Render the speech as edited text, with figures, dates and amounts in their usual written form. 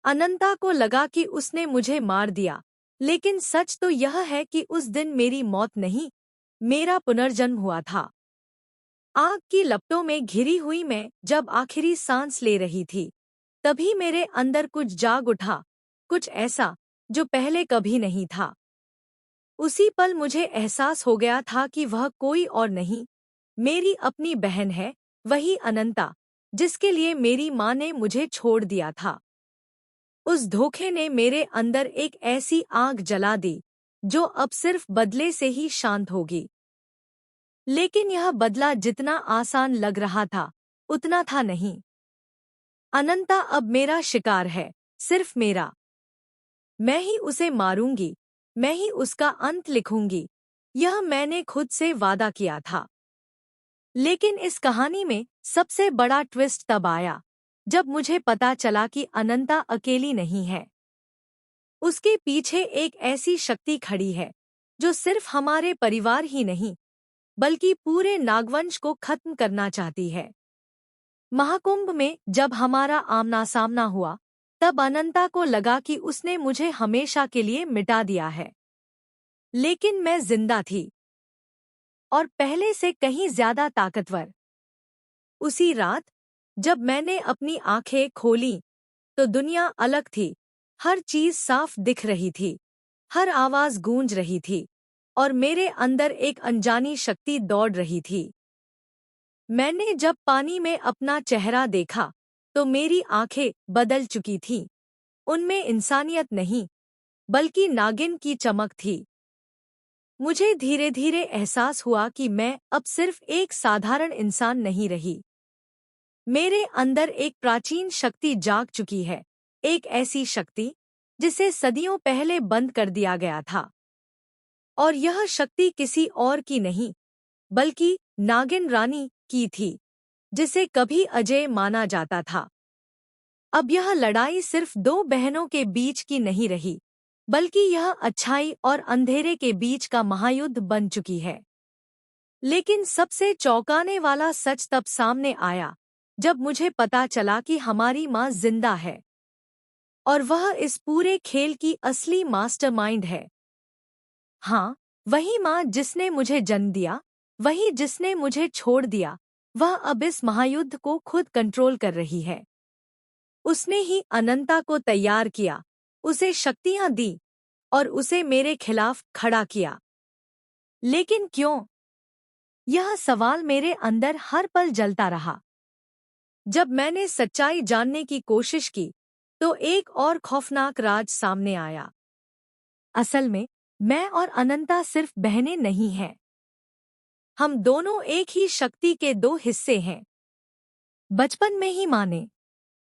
अनंता को लगा कि उसने मुझे मार दिया, लेकिन सच तो यह है कि उस दिन मेरी मौत नहीं, मेरा पुनर्जन्म हुआ था। आग की लपटों में घिरी हुई मैं जब आखिरी सांस ले रही थी, तभी मेरे अंदर कुछ जाग उठा, कुछ ऐसा जो पहले कभी नहीं था। उसी पल मुझे एहसास हो गया था कि वह कोई और नहीं, मेरी अपनी बहन है, वही अनंता, जिसके लिए मेरी माँ ने मुझे छोड़ दिया था। उस धोखे ने मेरे अंदर एक ऐसी आग जला दी, जो अब सिर्फ बदले से ही शांत होगी। लेकिन यह बदला जितना आसान लग रहा था, उतना था नहीं। अनंता अब मेरा शिकार है, सिर्फ मेरा। मैं ही उसे मारूंगी, मैं ही उसका अंत लिखूंगी, यह मैंने खुद से वादा किया था। लेकिन इस कहानी में सबसे बड़ा ट्विस्ट तब आया, जब मुझे पता चला कि अनंता अकेली नहीं है। उसके पीछे एक ऐसी शक्ति खड़ी है, जो सिर्फ हमारे परिवार ही नहीं, बल्कि पूरे नागवंश को खत्म करना चाहती है। महाकुंभ में जब हमारा आमना सामना हुआ, तब अनंता को लगा कि उसने मुझे हमेशा के लिए मिटा दिया है। लेकिन मैं जिंदा थी, और पहले से कहीं ज्यादा ताकतवर। उसी रात जब मैंने अपनी आंखें खोलीं, तो दुनिया अलग थी। हर चीज साफ दिख रही थी, हर आवाज गूंज रही थी, और मेरे अंदर एक अनजानी शक्ति दौड़ रही थी। मैंने जब पानी में अपना चेहरा देखा, तो मेरी आंखें बदल चुकी थीं। उनमें इंसानियत नहीं, बल्कि नागिन की चमक थी। मुझे धीरे धीरे एहसास हुआ कि मैं अब सिर्फ एक साधारण इंसान नहीं रही। मेरे अंदर एक प्राचीन शक्ति जाग चुकी है, एक ऐसी शक्ति जिसे सदियों पहले बंद कर दिया गया था। और यह शक्ति किसी और की नहीं, बल्कि नागिन रानी की थी, जिसे कभी अजय माना जाता था। अब यह लड़ाई सिर्फ दो बहनों के बीच की नहीं रही, बल्कि यह अच्छाई और अंधेरे के बीच का महायुद्ध बन चुकी है। लेकिन सबसे चौंकाने वाला सच तब सामने आया, जब मुझे पता चला कि हमारी माँ जिंदा है, और वह इस पूरे खेल की असली मास्टरमाइंड है। हाँ, वही माँ जिसने मुझे जन्म दिया, वही जिसने मुझे छोड़ दिया, वह अब इस महायुद्ध को खुद कंट्रोल कर रही है। उसने ही अनंता को तैयार किया, उसे शक्तियां दी, और उसे मेरे खिलाफ खड़ा किया। लेकिन क्यों? यह सवाल मेरे अंदर हर पल जलता रहा। जब मैंने सच्चाई जानने की कोशिश की, तो एक और खौफनाक राज सामने आया। असल में मैं और अनंता सिर्फ बहनें नहीं हैं। हम दोनों एक ही शक्ति के दो हिस्से हैं। बचपन में ही माँ ने